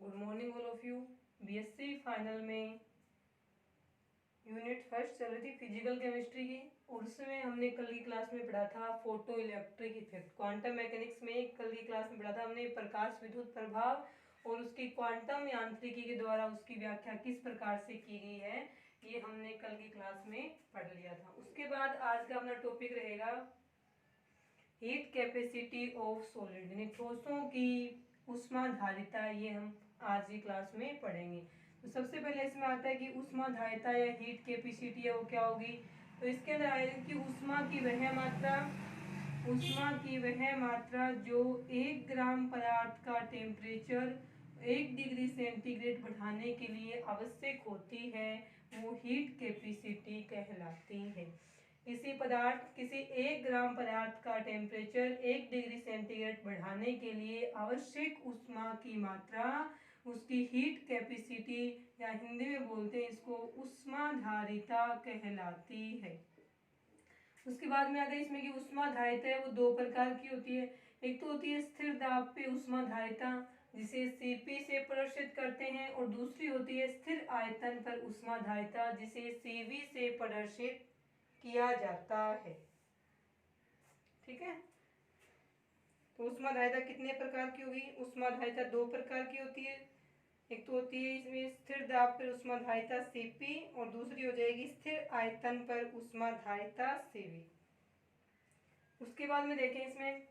Good morning all of you. BSc final में unit first चल रही थी फिजिकल केमिस्ट्री की, और उसमें हमने कल की क्लास में पढ़ा था photo electric effect. Quantum mechanics में कल की क्लास में पढ़ा था हमने प्रकाश विद्युत प्रभाव और उसकी क्वांटम यांत्रिकी के द्वारा उसकी व्याख्या किस प्रकार से की गई है, ये हमने कल की क्लास में पढ़ लिया था। उसके बाद आज का अपना टॉपिक रहेगा हीट कैपेसिटी ऑफ सॉलिड, यानी ठोसों की ऊष्माधारिता। ये हम आज की क्लास में पढ़ेंगे। तो सबसे पहले इसमें आता है कि ऊष्माधारिता या हीट कैपेसिटी है वो क्या होगी। तो इसके अंदर आएगा कि ऊष्मा की वह मात्रा जो 1 ग्राम पदार्थ का टेम्परेचर 1 डिग्री सेंटीग्रेड बढ़ाने के लिए आवश्यक होती है वो हीट कैपेसिटी कहलाती है। किसी 1 ग्राम पदार्थ का टेम्परेचर 1 डिग्री सेंटीग्रेड बढ़ाने के लिए आवश्यक ऊष्मा की मात्रा उसकी हीट कैपेसिटी या हिंदी में बोलते हैं इसको ऊष्माधारिता कहलाती है। उसके बाद में आता है इसमें कि ऊष्माधारिता है वो 2 प्रकार की होती है। एक तो होती है स्थिर दाब पे ऊष्माधारिता जिसे सीपी से प्रदर्शित करते हैं, और दूसरी होती है स्थिर आयतन पर ऊष्माधारिता जिसे सीवी से प्रदर्शित किया जाता है। ठीक है, तो ऊष्माधारिता कितने प्रकार की होगी। ऊष्माधारिता 2 प्रकार की होती है। एक तो होती है इसमें स्थिर दाब पर ऊष्माधारिता सीपी, और दूसरी हो जाएगी स्थिर आयतन पर ऊष्माधारिता सीवी। उसके बाद में देखें इसमें,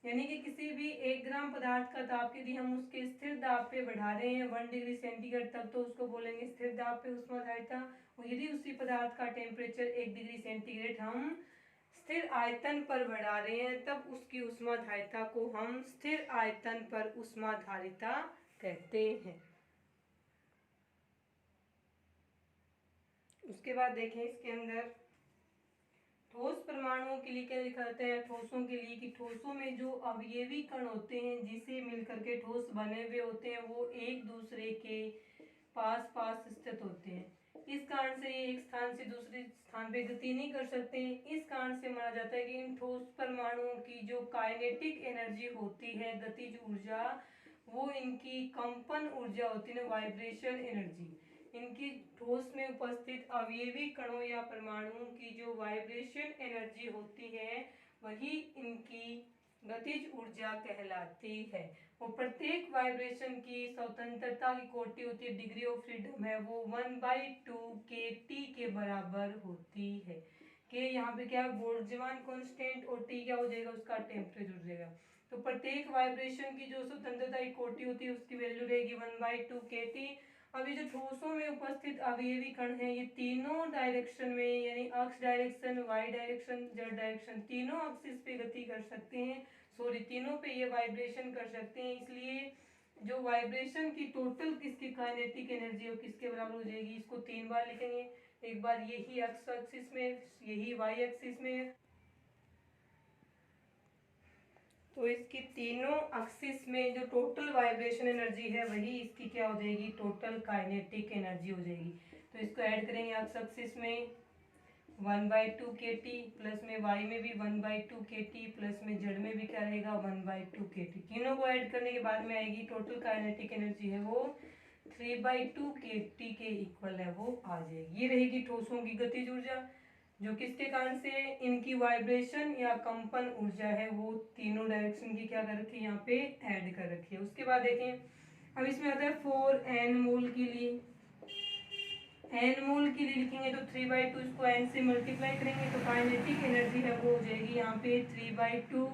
यानी कि किसी भी 1 ग्राम पदार्थ का ताप यदि हम उसके स्थिर दाब पे बढ़ा रहे हैं 1 डिग्री सेंटीग्रेड तक, तो उसको बोलेंगे स्थिर दाब पे ऊष्माधारिता। और यदि उसी पदार्थ का टेम्परेचर 1 डिग्री सेंटीग्रेड हम स्थिर आयतन पर बढ़ा रहे हैं तब उसकी ऊष्माधारिता को हम स्थिर आयतन पर ऊष्माधारिता कहते हैं। उसके बाद देखें इसके अंदर ठोस परमाणुओं के लिए क्या लिखा जाता है। ठोसों के लिए कि ठोसों में जो अवयवी कण होते हैं जिसे मिलकर के ठोस बने हुए होते हैं वो एक दूसरे के पास पास स्थित होते हैं। इस कारण से ये एक स्थान से दूसरे स्थान पे गति नहीं कर सकते हैं। इस कारण से माना जाता है कि इन ठोस परमाणुओं की जो काइनेटिक एनर्जी होती है, गतिज ऊर्जा, वो इनकी कंपन ऊर्जा होती है, वाइब्रेशन एनर्जी। इनकी ठोस में उपस्थित अवयवी कणों या परमाणुओं की जो वाइब्रेशन एनर्जी होती है वही इनकी गतिज ऊर्जा कहलाती है। और प्रत्येक वाइब्रेशन की स्वतंत्रता की कोटि होती है, डिग्री ऑफ फ्रीडम है वो 1/2 kT के बराबर होती है। के यहाँ पे क्या है बोल्ट्जमान कांस्टेंट, और टी क्या हो जाएगा उसका टेम्परेचर हो जाएगा। तो प्रत्येक वाइब्रेशन की जो स्वतंत्रता की कोटि होती है उसकी वैल्यू रहेगी 1/2 kT। अब ये जो ठोसों में उपस्थित अवयवी कण हैं ये तीनों डायरेक्शन में, यानी x direction, Y direction, Z direction, तीनों एक्सिस पे गति कर सकते हैं। सॉरी, तीनों पे ये वाइब्रेशन कर सकते हैं। इसलिए जो वाइब्रेशन की टोटल किसकी काइनेटिक एनर्जी हो किसके बराबर हो जाएगी, इसको 3 बार लिखेंगे। एक बार यही एक्स एक्सिस में, यही वाई एक्सिस में, तो इसकी तीनों एक्सिस में जो टोटल वाइब्रेशन एनर्जी है वही इसकी क्या हो जाएगी, टोटल काइनेटिक एनर्जी हो जाएगी। तो इसको ऐड करेंगे एक्स एक्सिस में 1/2 kT, प्लस में वाई में भी 1/2 kT, प्लस में जेड में भी क्या रहेगा 1/2 kT। तीनों को ऐड करने के बाद में आएगी टोटल काइनेटिक एनर्जी है वो 3/2 kT के इक्वल है, वो आ जाएगी। ये रहेगी ठोसों की गतिज ऊर्जा, जो किसके कारण से इनकी वाइब्रेशन या कंपन ऊर्जा है वो तीनों डायरेक्शन की क्या कर रखी है यहाँ पे ऐड कर रखी है। उसके बाद देखें, अब इसमें आता है 4n मोल के लिए। n मोल के लिए लिखेंगे तो 3/2, इसको n से मल्टीप्लाई करेंगे तो काइनेटिक एनर्जी है वो हो जाएगी यहाँ पे 3/2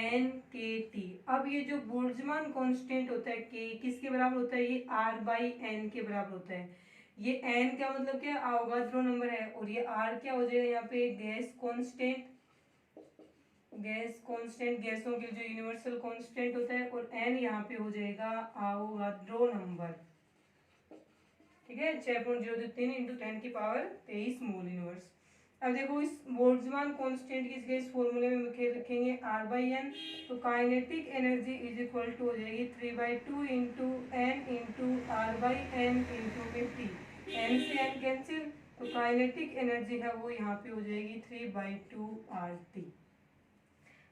n kT। अब ये जो बोल्ट्जमान कांस्टेंट होता है k किसके बराबर होता है, ये r/n के बराबर होता है। ये n का मतलब क्या, अवोगाद्रो नंबर है, और ये r क्या हो जाएगा यहाँ पे गैस कांस्टेंट, गैसों के जो यूनिवर्सल कांस्टेंट होता है, और n यहाँ पे हो जाएगा अवोगाद्रो नंबर। ठीक है, 6.023 इंटू 10⁻23 मोल इनवर्स। अब देखो इस बोल्ट्जमान कांस्टेंट की जगह इस फॉर्मूले में रखेंगे r/n, तो kinetic energy is equal to हो जाएगी 3/2 into n into r/n into में t। n से n कैंसिल, तो काइनेटिक एनर्जी है वो यहाँ पे हो जाएगी 3/2 RT।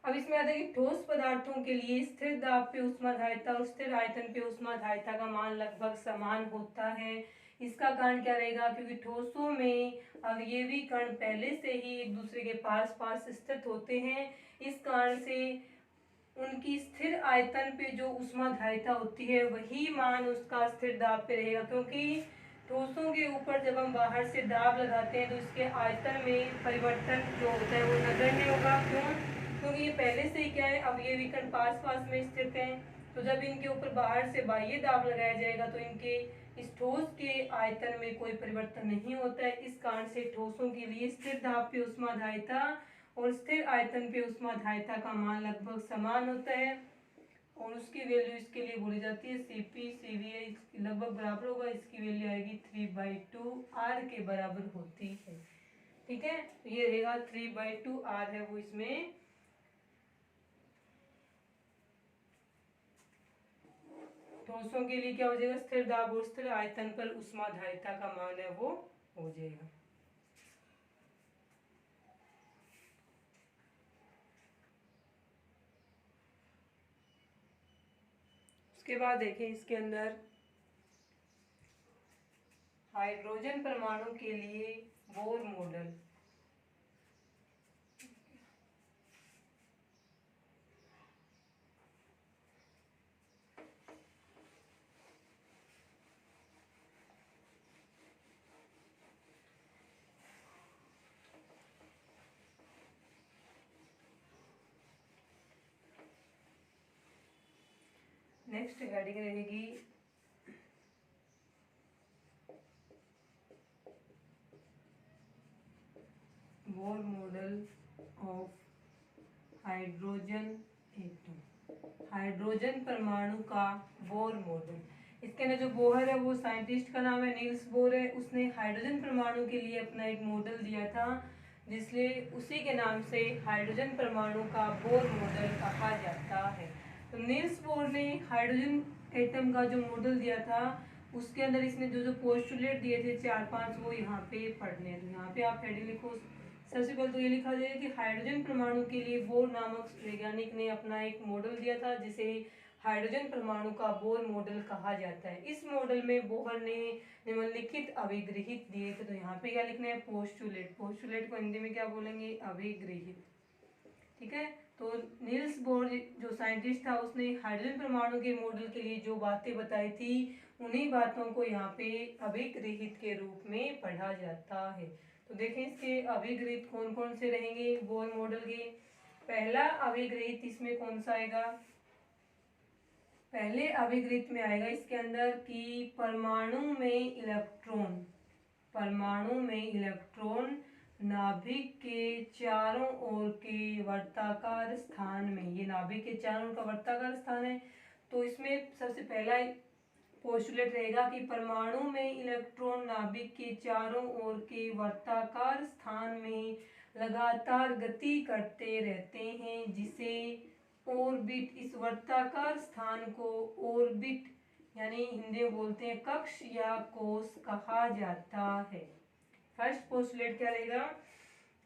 अब इसमें आता है कि ठोस पदार्थों के लिए स्थिर दाब पे ऊष्माधारिता और स्थिर आयतन पे ऊष्माधारिता का मान लगभग समान होता है। इसका कारण क्या रहेगा, क्योंकि ठोसों में अवयवी कण पहले से ही एक दूसरे के पास पास स्थित होते हैं, इस कारण से उनकी स्थिर आयतन पे जो ऊष्माधारिता होती है वही मान उसका स्थिर दाब पे रहेगा, क्योंकि ठोसों के ऊपर जब हम बाहर से दाब लगाते हैं तो इसके आयतन में परिवर्तन जो होता है वो नगण्य होगा। क्यों? क्योंकि ये पहले से ही क्या है, अवयवी कण पास पास में स्थित हैं, तो जब इनके ऊपर बाहर से बाह्य दाब लगाया जाएगा तो इनके इस ठोस के आयतन में कोई परिवर्तन नहीं होता है। इस कारण से ठोसों के लिए स्थिर दाब पे ऊष्माधारिता और स्थिर आयतन पे ऊष्माधारिता का मान लगभग समान होता है, और उसकी वैल्यू इसके लिए बोली जाती है Cp Cv इसकी लगभग बराबर होगा, इसकी वैल्यू आएगी 3/2 R के बराबर होती है। ठीक है, ये रहेगा 3/2 R है वो इसमें। ठोसों के लिए क्या हो जाएगा, स्थिर दाब और स्थिर आयतन पर ऊष्माधारिता का मान है वो हो जाएगा। उसके बाद देखें इसके अंदर हाइड्रोजन परमाणु के लिए बोर मॉडल। नेक्स्ट हेडिंग रहेगी Bohr model of hydrogen atom. Hydrogen परमाणु का बोर मॉडल। इसके अंदर जो बोहर है वो साइंटिस्ट का नाम है नील्स बोर है। उसने हाइड्रोजन परमाणु के लिए अपना एक मॉडल दिया था, जिसलिए उसी के नाम से हाइड्रोजन परमाणु का बोर मॉडल कहा जाता है। तो नील्स बोर ने हाइड्रोजन एटम का जो मॉडल दिया था उसके अंदर इसने जो जो पोस्टुलेट दिए थे 4-5 वो यहाँ पे पढ़ने। तो यहाँ पे आप हेडिंग लिखो। सबसे पहले तो ये लिखा जाए कि हाइड्रोजन परमाणु के लिए बोर नामक वैज्ञानिक ने अपना एक मॉडल दिया था जिसे हाइड्रोजन परमाणु का बोर मॉडल कहा जाता है। इस मॉडल में बोहर ने निम्नलिखित अभिगृहित दिए थे। तो यहाँ पे क्या लिखना है, पोस्टुलेट। पोस्टुलेट को हिंदी में क्या बोलेंगे, अभिगृहित। ठीक है, तो नील्स बोर जो साइंटिस्ट था उसने हाइड्रोजन परमाणु के मॉडल के लिए जो बातें बताई थी उन्हीं बातों को यहाँ पे अभिगृहित के रूप में पढ़ा जाता है। तो देखें इसके अभिगृहित कौन कौन से रहेंगे बोर मॉडल के। पहला अभिगृहित इसमें कौन सा आएगा, पहले अभिगृहित में आएगा इसके अंदर कि परमाणु में इलेक्ट्रॉन, परमाणु में इलेक्ट्रॉन नाभिक के चारों ओर के वर्ताकार स्थान में, ये नाभिक के चारों ओर का वर्ताकार स्थान है। तो इसमें सबसे पहला पोस्टुलेट रहेगा कि परमाणु में इलेक्ट्रॉन नाभिक के चारों ओर के वर्ताकार स्थान में लगातार गति करते रहते हैं, जिसे ऑर्बिट, इस वर्ताकार स्थान को ऑर्बिट यानी हिंदी में बोलते हैं कक्ष या कोश कहा जाता है। फर्स्ट पोस्टुलेट क्या रहेगा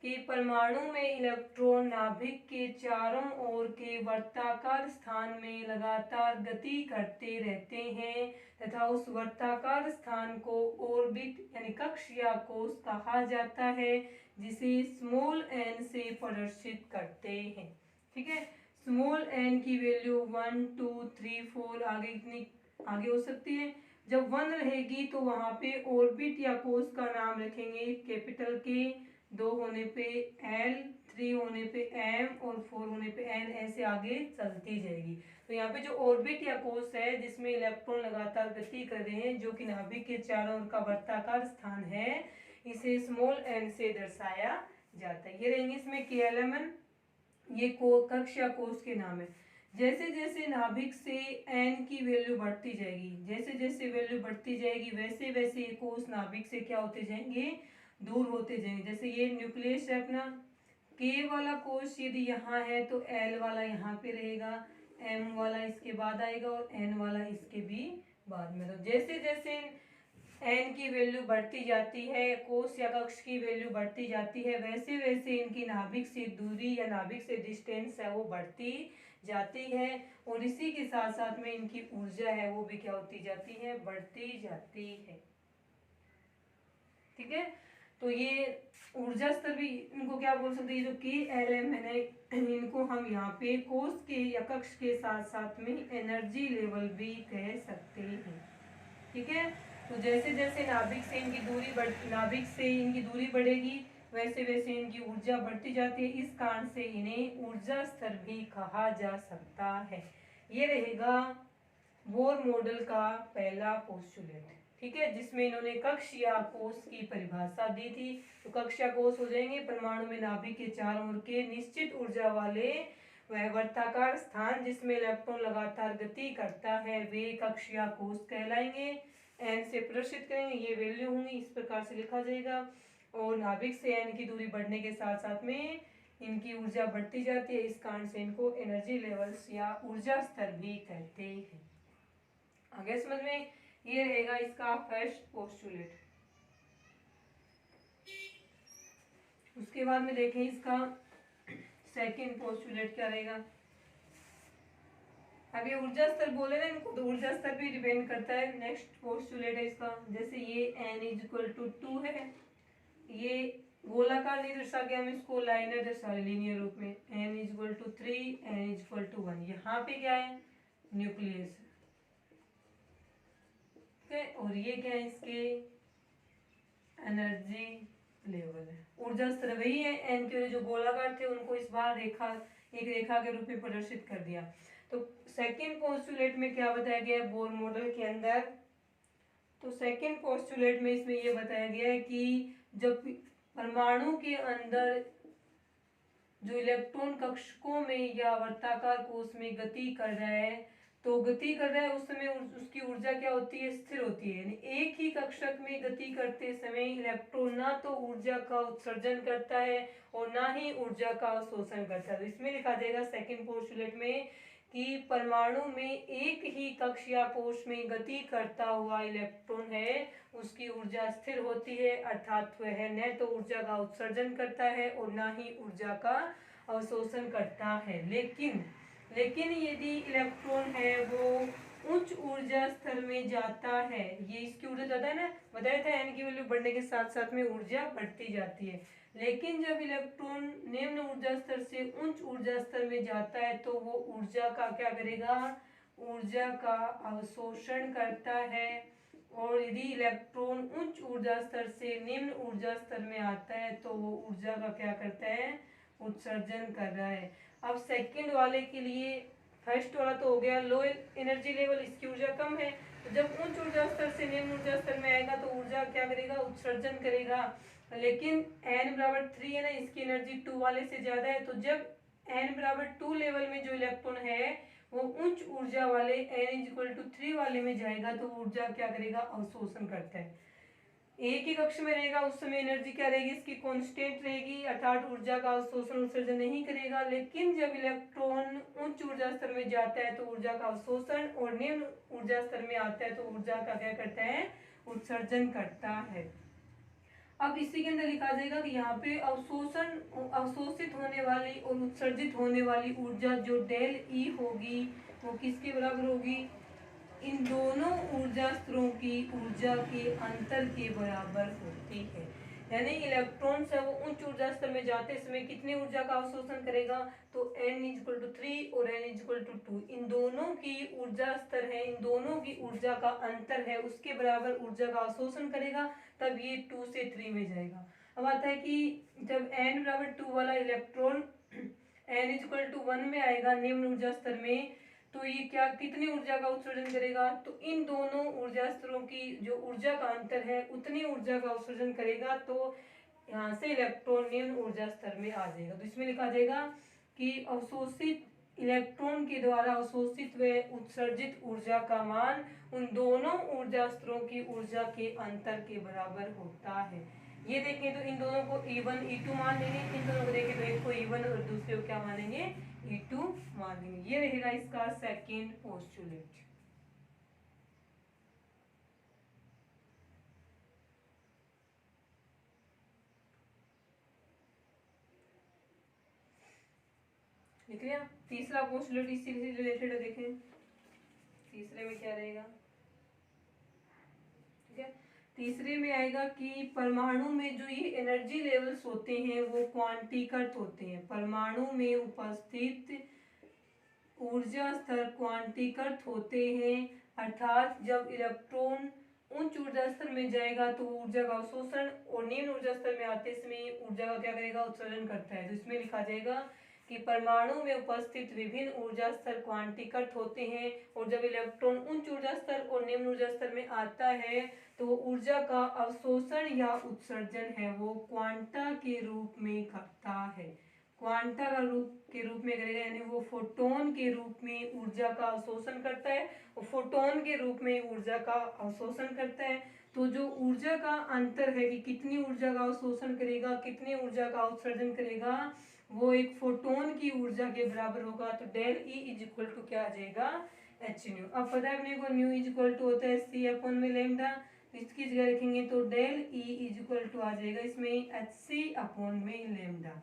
कि परमाणु में इलेक्ट्रॉन नाभिक के चारों ओर के वर्ताकार स्थान में लगातार गति करते रहते हैं तथा उस वर्ताकार स्थान को ऑर्बिट यानी कक्ष या कोश कहा जाता है, जिसे स्मॉल n से प्रदर्शित करते हैं। ठीक है, स्मॉल n की वैल्यू 1 2 3 4 आगे कितनी आगे हो सकती है। जब 1 रहेगी तो वहां पे ऑर्बिट या कोश का नाम रखेंगे कैपिटल के, 2 होने पे L, 3 होने पे M और 4 होने पे N, ऐसे आगे चलती जाएगी। तो यहाँ पे जो ऑर्बिट या कोश है जिसमें इलेक्ट्रॉन लगातार गति कर रहे हैं, जो कि नाभिक के चारों ओर का वर्ताकार स्थान है, इसे स्मॉल n से दर्शाया जाता है। ये रहेंगे इसमें KLMN, ये कक्ष या कोश के नाम है। जैसे जैसे नाभिक से n की वैल्यू बढ़ती जाएगी, जैसे जैसे वैल्यू बढ़ती जाएगी वैसे वैसे ये कोश नाभिक से क्या होते जाएंगे, दूर होते जाएंगे। जैसे ये न्यूक्लियस है अपना, K वाला कोश यदि यहाँ है तो L वाला यहाँ पे रहेगा, M वाला इसके बाद आएगा और N वाला इसके भी बाद में। तो जैसे जैसे एन की वैल्यू बढ़ती जाती है, कोस या कक्ष की वैल्यू बढ़ती जाती है, वैसे वैसे इनकी नाभिक से दूरी या नाभिक से डिस्टेंस है वो बढ़ती जाती है, और इसी के साथ साथ में इनकी ऊर्जा है वो भी क्या होती जाती है, बढ़ती जाती है। ठीक है, तो ये ऊर्जा स्तर भी इनको क्या बोल सकते हैं, जो के एल एम है इनको हम यहाँ पे कोस के या कक्ष के साथ साथ में एनर्जी लेवल भी कह सकते हैं। ठीक है, तो जैसे जैसे नाभिक से इनकी दूरी बढ़ेगी वैसे वैसे इनकी ऊर्जा बढ़ती जाती है, इस कारण से इन्हें ऊर्जा स्तर भी कहा जा सकता है। ये रहेगा बोर मॉडल का पहला पोस्टुलेट। ठीक है, जिसमें इन्होंने कक्ष या कोश की परिभाषा दी थी। तो कक्ष या कोश हो जाएंगे परमाणु में नाभिक के चारों ओर के निश्चित ऊर्जा वाले वह वर्ताकार स्थान जिसमें इलेक्ट्रॉन लगातार गति करता है, वे कक्ष या कोश कहलाएंगे। एन से प्रदर्शित करेंगे, ये वैल्यू होंगी, इस प्रकार से लिखा जाएगा। और नाभिक से एन की दूरी बढ़ने के साथ साथ में इनकी ऊर्जा बढ़ती जाती है, इस कारण से इनको एनर्जी लेवल्स या ऊर्जा स्तर भी कहते हैं। आगे समझ में, ये रहेगा इसका फर्स्ट पोस्टुलेट। उसके बाद में देखें इसका सेकंड पोस्टुलेट क्या रहेगा। अब ये ऊर्जा स्तर बोले ना इनको, तो ऊर्जा स्तर भी डिपेंड करता है। नेक्स्ट पोस्टुलेट है इसका, जैसे ये n इज इक्वल टू 2 है, ये गोलाकार नहीं दर्शा के हम इसको लाइनर दर्शा लीनियर रूप में, n is equal to 3, n is equal to 1। यहाँ पे क्या है, न्यूक्लियस है, और ये क्या है, इसके एनर्जी लेवल है। ऊर्जा स्तर वही है, एन के जो गोलाकार थे उनको इस बार एक रेखा के रूप में प्रदर्शित कर दिया। तो सेकंड पोस्टुलेट में क्या बताया गया है बोर मॉडल के अंदर, तो सेकंड पोस्टुलेट में इसमें यह बताया गया है कि जब परमाणु के अंदर जो इलेक्ट्रॉन कक्षकों में या वर्ताकार कोश में गति कर रहा है, तो गति कर रहा है उस समय उसकी ऊर्जा क्या होती है, स्थिर होती है। यानी एक ही कक्षक में गति करते समय इलेक्ट्रॉन ना तो ऊर्जा का उत्सर्जन करता है और ना ही ऊर्जा का अवशोषण करता है। तो इसमें लिखा जाएगा सेकंड पोस्टुलेट में कि परमाणु में एक ही कक्ष या कोश में गति करता हुआ इलेक्ट्रॉन है उसकी ऊर्जा स्थिर होती है, अर्थात वह न तो ऊर्जा का उत्सर्जन करता है और ना ही ऊर्जा का अवशोषण करता है। लेकिन यदि इलेक्ट्रॉन है वो उच्च ऊर्जा स्तर में जाता है, ये इसकी ऊर्जा ज्यादा है ना, बताया था एन की वैल्यू बढ़ने के साथ साथ में ऊर्जा बढ़ती जाती है। लेकिन जब इलेक्ट्रॉन निम्न ऊर्जा स्तर से उच्च ऊर्जा स्तर में जाता है तो वो ऊर्जा का क्या करेगा, ऊर्जा का अवशोषण करता है। और यदि इलेक्ट्रॉन उच्च ऊर्जा स्तर से निम्न ऊर्जा स्तर में आता है तो वो ऊर्जा का क्या करता है, उत्सर्जन कर रहा है। अब सेकंड वाले के लिए, फर्स्ट वाला तो हो गया लो एनर्जी लेवल, इसकी ऊर्जा कम है, तो जब उच्च ऊर्जा स्तर से निम्न ऊर्जा स्तर में आएगा तो ऊर्जा क्या करेगा, उत्सर्जन करेगा। लेकिन n बराबर 3 है ना, इसकी एनर्जी 2 वाले से ज्यादा है, तो जब n बराबर 2 लेवल में जो इलेक्ट्रॉन है वो उच्च ऊर्जा वाले n इज इक्वल टू 3 वाले में जाएगा तो ऊर्जा क्या करेगा, अवशोषण करता है। एक ही कक्ष में रहेगा उस समय एनर्जी क्या रहेगी, इसकी कांस्टेंट रहेगी, अर्थात ऊर्जा का अवशोषण उत्सर्जन नहीं करेगा। लेकिन जब इलेक्ट्रॉन उच्च ऊर्जा स्तर में जाता है तो ऊर्जा का अवशोषण, और निम्न ऊर्जा स्तर में आता है तो ऊर्जा का क्या करता है, उत्सर्जन करता है। अब इसी के अंदर लिखा जाएगा कि यहाँ पे अवशोषित होने वाली और उत्सर्जित होने वाली ऊर्जा जो डेल ई होगी वो किसके बराबर होगी, इन दोनों ऊर्जा स्तरों की ऊर्जा के अंतर के बराबर होती है। यानी इलेक्ट्रॉन से वो उच्च ऊर्जा स्तर में जाते समय कितनी ऊर्जा का अवशोषण करेगा, तो n इज इक्वल टू 3 और n इज इक्वल टू 2, इन दोनों की ऊर्जा स्तर है, इन दोनों की ऊर्जा का अंतर है, उसके बराबर ऊर्जा का अवशोषण करेगा, तब ये 2 से 3 में जाएगा। अब आता है कि जब n बराबर 2 वाला electron n is equal to 1 में आएगा निम्न ऊर्जा स्तर में, तो ये क्या कितनी ऊर्जा का उत्सर्जन करेगा, तो इन दोनों ऊर्जा स्तरों की जो ऊर्जा का अंतर है उतनी ऊर्जा का उत्सर्जन करेगा, तो यहाँ से इलेक्ट्रॉन निम्न ऊर्जा स्तर में आ जाएगा। तो इसमें लिखा जाएगा कि अवशोषित इलेक्ट्रॉन के द्वारा अवशोषित व उत्सर्जित ऊर्जा का मान उन दोनों ऊर्जा स्तरों की ऊर्जा के अंतर के बराबर होता है। ये देखें तो इन दोनों को E1 E2 मान लेंगे, इन दोनों को देखें तो एक को E1 और दूसरे को क्या मानेंगे, E2 मान लेंगे। ये रहेगा इसका सेकंड पोस्टुलेट। लिख लिया। तीसरा पोस्टुलेट इसी से रिलेटेड है, देखें तीसरे में क्या रहेगा। ठीक है, तीसरे में आएगा कि परमाणु में जो ये एनर्जी लेवल्स होते हैं वो क्वांटीकृत होते हैं। परमाणु में उपस्थित ऊर्जा स्तर क्वांटीकृत होते हैं, अर्थात जब इलेक्ट्रॉन उच्च ऊर्जा स्तर में जाएगा तो ऊर्जा का अवशोषण और निम्न ऊर्जा स्तर में आते समय ऊर्जा का क्या करेगा, उत्सर्जन करता है। तो इसमें लिखा जाएगा कि परमाणु में उपस्थित विभिन्न ऊर्जा स्तर क्वांटीकृत होते हैं और जब इलेक्ट्रॉन उच्च ऊर्जा स्तर और निम्न ऊर्जा स्तर में आता है तो ऊर्जा का अवशोषण या उत्सर्जन है वो क्वांटा के रूप में करता है। क्वांटा का रूप के रूप में करेगा, यानी वो फोटोन के रूप में ऊर्जा का अवशोषण करता है और फोटोन के रूप में ऊर्जा का अवशोषण करता है। तो जो ऊर्जा का अंतर है कि कितनी ऊर्जा का अवशोषण करेगा, कितनी ऊर्जा का उत्सर्जन करेगा, वो एक फोटोन की ऊर्जा के बराबर होगा। तो del E is equal to क्या आ जाएगा, एच न्यू। अब पता है अपने को न्यू इज इक्वल टू होता है सी अपॉन में लैम्डा, इसकी जगह रखेंगे तो del E is equal to आ जाएगा इसमें एच सी अपॉन में लैम्डा।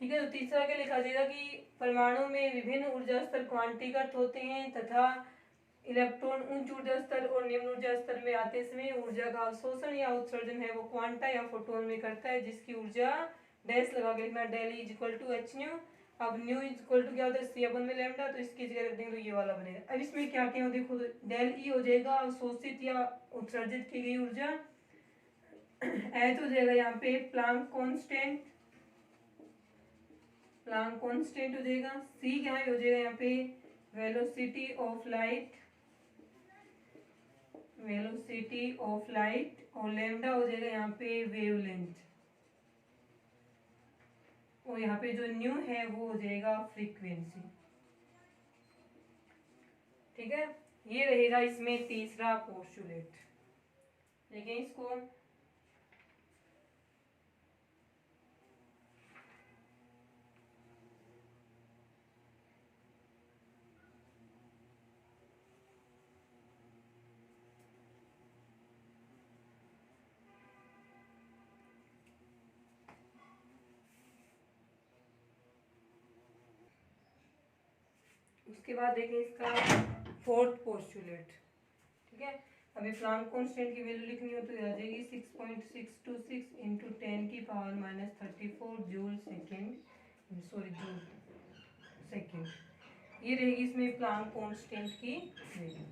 ठीक है, तो तीसरा क्या लिखा जाएगा कि परमाणु में विभिन्न ऊर्जा स्तर क्वांटीकृत होते हैं तथा इलेक्ट्रॉन उच्च ऊर्जा स्तर और निम्न ऊर्जा स्तर में आते समय ऊर्जा का अवशोषण या उत्सर्जन है वो क्वांटा या फोटोन में करता है, जिसकी ऊर्जा डैश लगा के लिखना del is equal to h nu. अब न्यू इज इक्वल टू क्या होता है सी अपन में लैम्डा, तो इसकी जगह रख देंगे तो ये वाला बनेगा। अब इसमें क्या क्या हो देखो, डेल ई हो जाएगा अवशोषित या उत्सर्जित की गई ऊर्जा, एच हो जाएगा यहाँ पे प्लांक कांस्टेंट, प्लांक कांस्टेंट हो जाएगा, सी क्या हो जाएगा यहाँ पे velocity of light, velocity of light, और लैम्डा हो जाएगा यहाँ पे वेवलेंथ, और यहाँ पे जो न्यू है वो हो जाएगा फ्रीक्वेंसी। ठीक है, ये रहेगा इसमें तीसरा पोस्टुलेट। देखिए इसको, उसके बाद देखें इसका फोर्थ पोस्टुलेट। ठीक है, अभी प्लांक कांस्टेंट की वैल्यू लिखनी हो तो आ जाएगी 6.626 इंटू 10 की power minus 34 joule second, sorry joule second, ये रहेगी इसमें प्लांक कांस्टेंट की वैल्यू।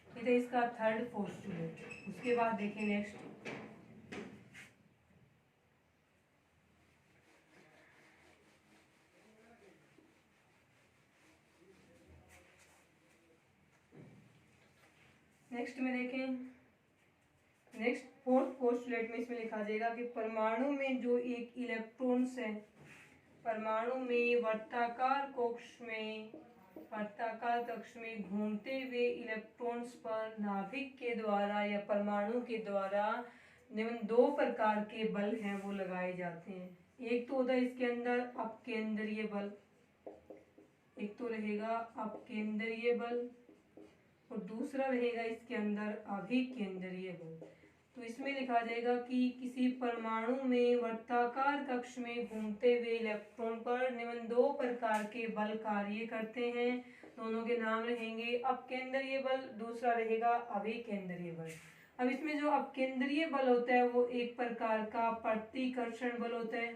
ये था इसका थर्ड पोस्टुलेट। उसके बाद देखें नेक्स्ट, नेक्स्ट में देखें, नेक्स्ट फोर्थ पोस्टुलेट में इसमें लिखा जाएगा कि परमाणु में जो एक इलेक्ट्रॉन्स है, परमाणु में वर्ताकार कक्ष में घूमते हुए इलेक्ट्रॉन्स पर नाभिक के द्वारा या परमाणु के द्वारा निम्न दो प्रकार के बल हैं वो लगाए जाते हैं। एक तो होता है इसके अंदर अपकेंद्रीय बल, एक तो रहेगा अपकेंद्रीय बल और दूसरा रहेगा इसके अंदर अभिकेंद्रीय बल। तो इसमें लिखा जाएगा कि किसी परमाणु में वर्ताकार कक्ष में घूमते हुए इलेक्ट्रॉन पर निम्न दो प्रकार के बल कार्य करते हैं। दोनों के नाम रहेंगे अपकेंद्रीय बल, दूसरा रहेगा अभिकेंद्रीय बल। अब इसमें जो अपकेंद्रीय बल होता है वो एक प्रकार का प्रतिकर्षण बल होता है,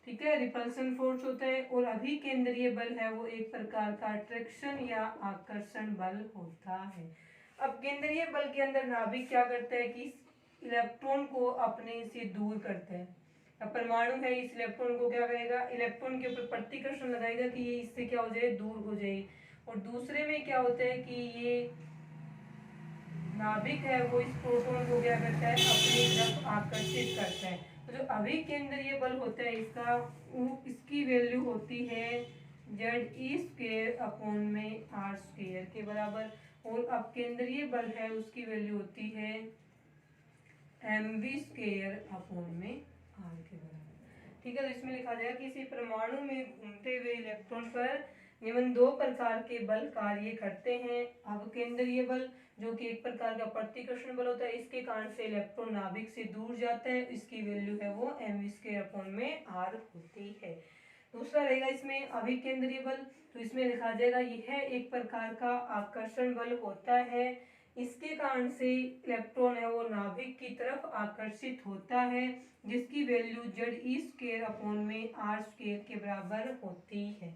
ठीक है, रिपल्सन फोर्स होता है, और अभिकेंद्रीय बल है वो एक प्रकार का अट्रैक्शन या आकर्षण बल होता है। अब केंद्रीय बल के अंदर नाभिक क्या करता है कि इलेक्ट्रॉन को अपने से दूर करता है। अब परमाणु है, इस इलेक्ट्रॉन को क्या करेगा, इलेक्ट्रॉन के ऊपर प्रतिकर्षण लगाएगा कि ये इससे क्या हो जाए, दूर हो जाए। और दूसरे में क्या होता है कि ये नाभिक है वो इस प्रोटॉन को क्या करता है, अपनी तरफ आकर्षित करता है। तो जो अभिकेंद्रीय बल होता है इसका, इसकी वैल्यू होती है जेड ई स्क्वेयर अपॉन में आर स्क्वेयर के बराबर, और अपकेंद्रीय बल है उसकी वैल्यू होती है एम वी स्क्वेयर अपॉन में आर के बराबर। ठीक है, तो इसमें लिखा जाएगा कि किसी परमाणु में घूमते हुए इलेक्ट्रॉन पर निम्न दो प्रकार के बल कार्य करते हैं। अवकेंद्रीय बल जो कि एक प्रकार का प्रतिकर्षण बल होता है, इसके कारण से इलेक्ट्रॉन नाभिक से दूर जाता है, इसकी वैल्यू है वो एम वी स्क्वायर अपॉन में आर होती है। दूसरा रहेगा इसमें अभिकेंद्रीय बल, तो इसमें लिखा जाएगा यह एक प्रकार का आकर्षण बल होता है, इसके कारण से इलेक्ट्रॉन है वो नाभिक की तरफ आकर्षित होता है, जिसकी वैल्यू Z² अपॉन में R² के बराबर होती है।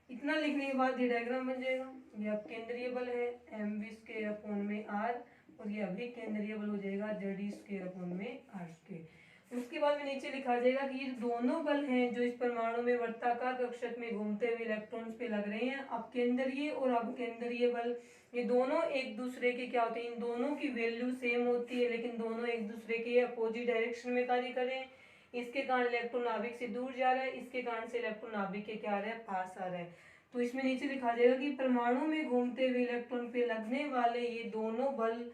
इतना लिखने के बाद ये डायग्राम बन जाएगा। ये अपकेंद्रीय बल है mv² अपॉन में R, और ये अभिकेंद्रीय बल हो जाएगा Z² अपॉन में R²। उसके बाद में नीचे लिखा जाएगा कि ये दोनों बल हैं जो इस परमाणु में वृत्ताकार कक्षक में घूमते हुए इलेक्ट्रॉन्स पे लग रहे हैं, अपकेंद्रीय और अभिकेंद्रीय बल, ये दोनों एक दूसरे के क्या होते हैं, इन दोनों की वैल्यू सेम होती है, लेकिन दोनों एक दूसरे के अपोजिट डायरेक्शन में कार्य करें। इसके कारण इलेक्ट्रॉन नाभिक से दूर जा रहा है, इसके कारण से इलेक्ट्रॉन नाभिक के क्या आ रहा है, पास आ रहा है। तो इसमें नीचे लिखा जाएगा कि परमाणु में घूमते हुए इलेक्ट्रॉन पे लगने वाले ये दोनों बल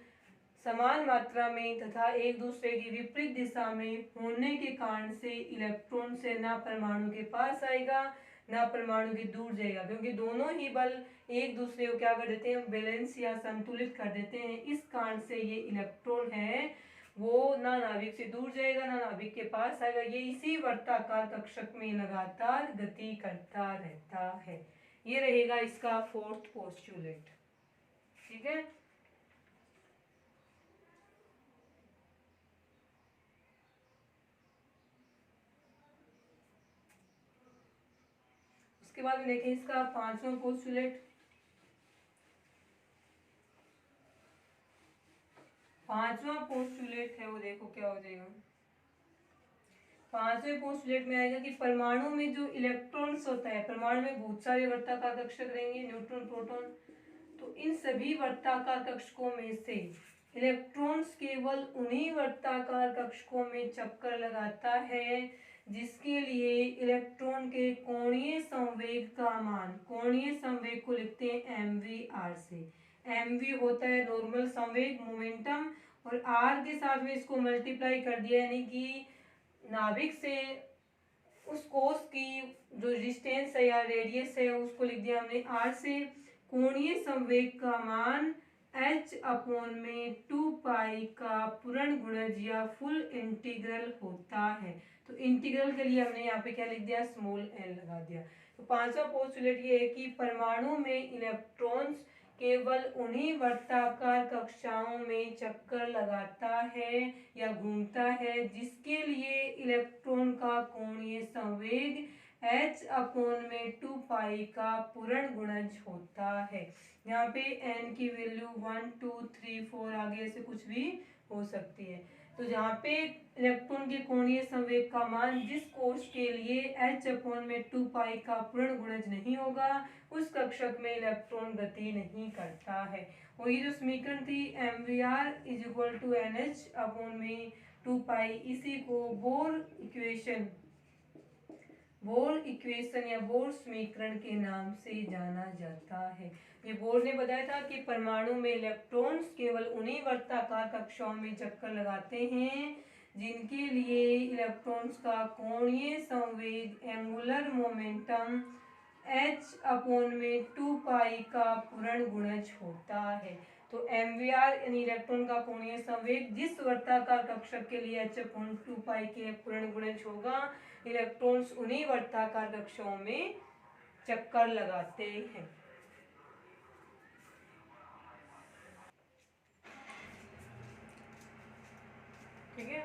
समान मात्रा में तथा एक दूसरे की विपरीत दिशा में होने के कारण से इलेक्ट्रॉन से ना परमाणु के पास आएगा ना परमाणु के दूर जाएगा, क्योंकि दोनों ही बल एक दूसरे को क्या कर देते हैं, बैलेंस या संतुलित कर देते हैं। इस कारण से ये इलेक्ट्रॉन है वो ना नाभिक से दूर जाएगा ना नाभिक के पास आएगा, ये इसी वर्ताकार कक्षक में लगातार गति करता रहता है। ये रहेगा इसका फोर्थ पोस्टुलेट। ठीक है, उसके बाद देखें इसका पांचवा पोस्टुलेट। पांचवा पोस्टुलेट है वो देखो क्या हो जाएगा। पांचवें पोस्टुलेट में आएगा कि परमाणु में जो इलेक्ट्रॉन्स होता है, परमाणु में बहुत सारे वर्ताकार कक्षक रहेंगे, न्यूट्रॉन प्रोटॉन, तो इन सभी वर्ताकार कक्षकों में से इलेक्ट्रॉन्स केवल उन्हीं वर्ताकार कक्षकों में चक्कर लगाता है जिसके लिए इलेक्ट्रॉन के कोणीय संवेग का मान, कोणीय संवेग को लिखते हैं mvr से। mv होता है नॉर्मल संवेग मोमेंटम, और r के साथ में इसको मल्टीप्लाई कर दिया, यानी कि नाभिक से उस कोष की जो डिस्टेंस है या रेडियस है उसको लिख दिया हमने r से। कोणीय संवेग का मान h अपॉन में 2 पाई का पूर्ण गुणज या फुल इंटीग्रल होता है। तो इंटीग्रल के लिए हमने यहाँ पे क्या लिख दिया, स्मॉल n लगा दिया। तो पांचवा पोस्टुलेट ये है कि परमाणु में इलेक्ट्रॉन्स केवल उन्हीं वर्ताकार कक्षाओं में चक्कर लगाता है या घूमता है जिसके लिए इलेक्ट्रॉन का कोणीय संवेग h अपॉन में 2 पाई का पूर्ण गुणज होता है। यहाँ पे n की वैल्यू 1 2 3 4 आगे ऐसे कुछ भी हो सकती है। तो जहाँ पे इलेक्ट्रॉन के कोणीय संवेग का मान जिस कोश के लिए h अपॉन में 2 पाई का पूर्ण गुणज नहीं होगा उस कक्षक में इलेक्ट्रॉन गति नहीं करता है। और ये जो समीकरण थी mvr is equal to nh upon में 2 पाई, इसी को बोर इक्वेशन या बोर समीकरण के नाम से जाना जाता है। ये बोर ने बताया था कि परमाणु में इलेक्ट्रॉन्स केवल उन्हीं वर्ताकार कक्षाओं में चक्कर लगाते हैं जिनके लिए इलेक्ट्रॉन्स का कोणीय संवेग एंगुलर मोमेंटम h अपॉन में 2 पाई का पूर्ण गुणज होता है। तो mvr यानी इलेक्ट्रॉन का कोणीय संवेग जिस वर्ताकार कक्षक के लिए h अपॉन 2 पाई के पूर्ण गुणज होगा, इलेक्ट्रॉन्स उन्हीं वर्ताकार कक्षाओं में चक्कर लगाते हैं। ठीक है,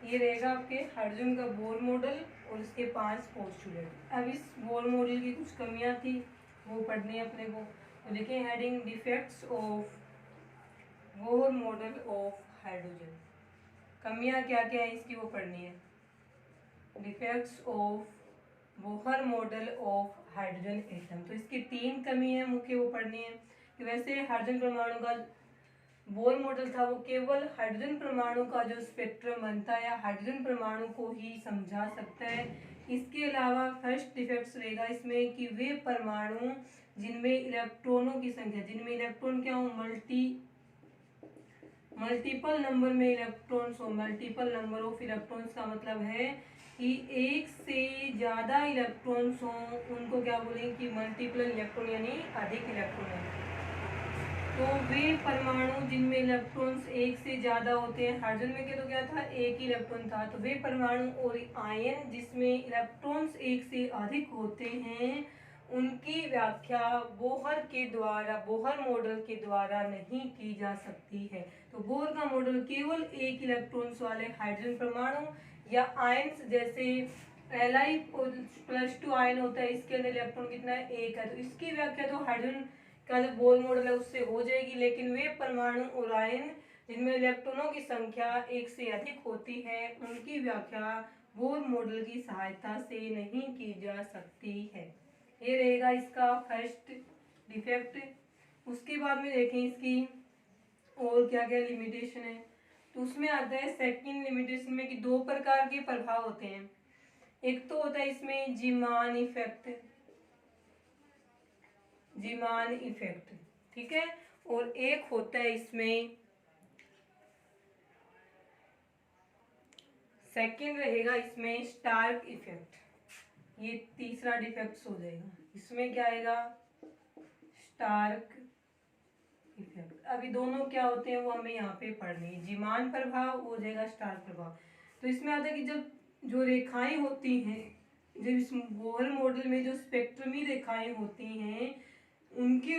ये रहेगा आपके हाइड्रोजन का बोर मॉडल और इसके 5 पोस्टुलेट। अब इस बोर मॉडल की कुछ कमियां थी वो पढ़नी है अपने को। तो देखिए heading defects of Bohr model of hydrogen, कमियां क्या क्या है इसकी वो पढ़नी है। Defects of Bohr model of hydrogen atom, तो इसकी 3 कमी है मुख्य वो पढ़नी है। कि वैसे हाइड्रोजन परमाणु का बोर मॉडल था वो केवल हाइड्रोजन परमाणु का जो स्पेक्ट्रम बनता है या हाइड्रोजन परमाणु को ही समझा सकता है। इसके अलावा फर्स्ट डिफेक्ट्स रहेगा इसमें कि वे परमाणु जिनमें इलेक्ट्रॉनों की संख्या, जिनमें इलेक्ट्रॉन क्या हो, मल्टीपल नंबर में इलेक्ट्रॉन्स हो। मल्टीपल नंबर ऑफ इलेक्ट्रॉन्स का मतलब है कि एक से ज़्यादा इलेक्ट्रॉन्स हों, उनको क्या बोलेंगे कि मल्टीपल इलेक्ट्रॉन यानी अधिक इलेक्ट्रॉन है। तो वे परमाणु जिनमें इलेक्ट्रॉन्स एक से ज्यादा होते हैं, हाइड्रोजन में के तो क्या था, एक ही इलेक्ट्रॉन था, तो वे परमाणु और आयन जिसमें इलेक्ट्रॉन्स एक से अधिक होते हैं उनकी व्याख्या बोहर के द्वारा, बोहर मॉडल के द्वारा नहीं की जा सकती है। तो बोहर का मॉडल केवल एक इलेक्ट्रॉन्स वाले हाइड्रोजन परमाणु या आयन्स, जैसे Li+2 आयन होता है, इसके अंदर इलेक्ट्रॉन कितना है, एक है, तो इसकी व्याख्या तो हाइड्रोजन का जो बोहर मॉडल है उससे हो जाएगी। लेकिन वे परमाणु और आयन जिनमें इलेक्ट्रॉनों की संख्या एक से अधिक होती है उनकी व्याख्या बोहर मॉडल की सहायता से नहीं की जा सकती है। ये रहेगा इसका फर्स्ट डिफेक्ट। उसके बाद में देखें इसकी और क्या क्या लिमिटेशन है, तो उसमें आता है सेकंड लिमिटेशन में कि दो प्रकार के प्रभाव होते हैं। एक तो होता है इसमें जीमान इफेक्ट, जीमान इफेक्ट, ठीक है, और एक होता है इसमें सेकंड रहेगा इसमें स्टार्क इफेक्ट। ये तीसरा डिफेक्ट हो जाएगा। इसमें क्या आएगा, स्टार्क इफेक्ट। अभी दोनों क्या होते हैं वो हमें यहाँ पे पढ़नी है, जीमान प्रभाव हो जाएगा स्टार्क प्रभाव। तो इसमें आता है कि जब जो रेखाएं होती हैं, जब इस बोहर मॉडल में जो स्पेक्ट्रमी रेखाएं होती हैं उनके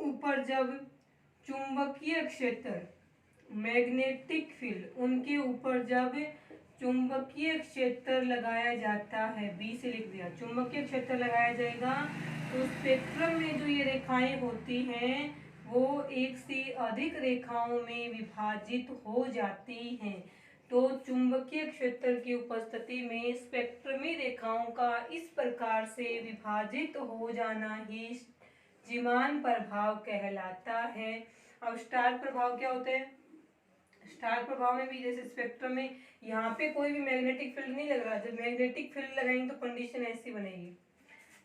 ऊपर जब चुंबकीय क्षेत्र, मैग्नेटिक फील्ड, उनके ऊपर जब चुंबकीय क्षेत्र लगाया जाता है, बी से लिख दिया, चुंबकीय क्षेत्र लगाया जाएगा, तो स्पेक्ट्रम में जो ये रेखाएं होती हैं वो एक से अधिक रेखाओं में विभाजित हो जाती हैं। तो चुंबकीय क्षेत्र की उपस्थिति में स्पेक्ट्रमी रेखाओं का इस प्रकार से विभाजित हो जाना ही जीमान प्रभाव कहलाता है। अब स्टार प्रभाव क्या होते हैं, स्टार प्रभाव में भी जैसे स्पेक्ट्रम में यहाँ पे कोई भी मैग्नेटिक फील्ड नहीं लग रहा, जब मैग्नेटिक फील्ड लगाएंगे तो कंडीशन ऐसी बनेगी,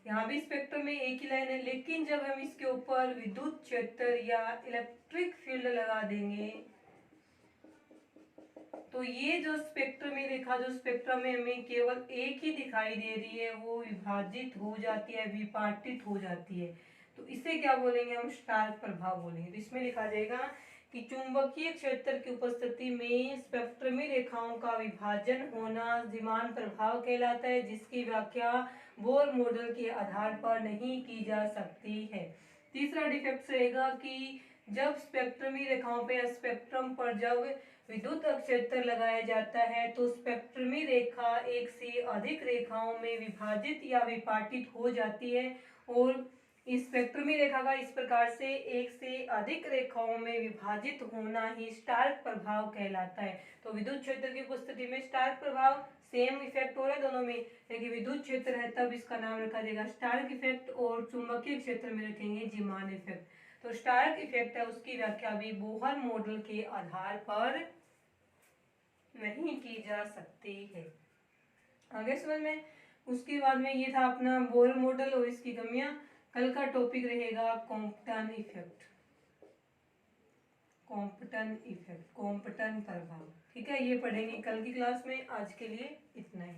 यहाँ भी स्पेक्ट्रम में एक ही लाइन है, लेकिन जब हम इसके ऊपर विद्युत क्षेत्र या इलेक्ट्रिक फील्ड लगा देंगे तो ये जो स्पेक्ट्रमी रेखा जो स्पेक्ट्रम में हमें केवल एक ही दिखाई दे रही है वो विभाजित हो जाती है, विपाटित हो जाती है। तो इसे क्या बोलेंगे हम, स्टार प्रभाव बोलेंगे। तो इसमें लिखा जाएगा कि चुंबकीय क्षेत्र की उपस्थिति में स्पेक्ट्रमी रेखाओं का विभाजन होना जीमान प्रभाव कहलाता है, जिसकी व्याख्या बोर मॉडल के आधार पर नहीं की जा सकती है। तीसरा डिफेक्ट रहेगा कि जब स्पेक्ट्रमी रेखाओं पे स्पेक्ट्रम पर जब विद्युत क्षेत्र लगाया जाता है तो स्पेक्ट्रमी रेखा एक से अधिक रेखाओं में विभाजित या विपाटित हो जाती है, और इस स्पेक्ट्रमी रेखा का इस प्रकार से एक से अधिक रेखाओं में विभाजित होना ही स्टार्क प्रभाव कहलाता है। तो विद्युत क्षेत्र की उपस्थिति में स्टार्क प्रभाव, सेम इफेक्ट हो रहा है दोनों में, लेकिन विद्युत क्षेत्र है तब इसका नाम रखा जाएगा स्टार्क इफेक्ट, और चुंबकीय क्षेत्र में रखेंगे जीमान इफेक्ट। तो स्टार्क इफेक्ट है उसकी व्याख्या भी बोहर मॉडल के आधार पर नहीं की जा सकती है। आगे समझ में। उसके बाद में ये था अपना बोहर मॉडल और इसकी कमियां। कल का टॉपिक रहेगा Compton effect, Compton effect, Compton प्रभाव, ठीक है, ये पढ़ेंगे कल की क्लास में। आज के लिए इतना ही।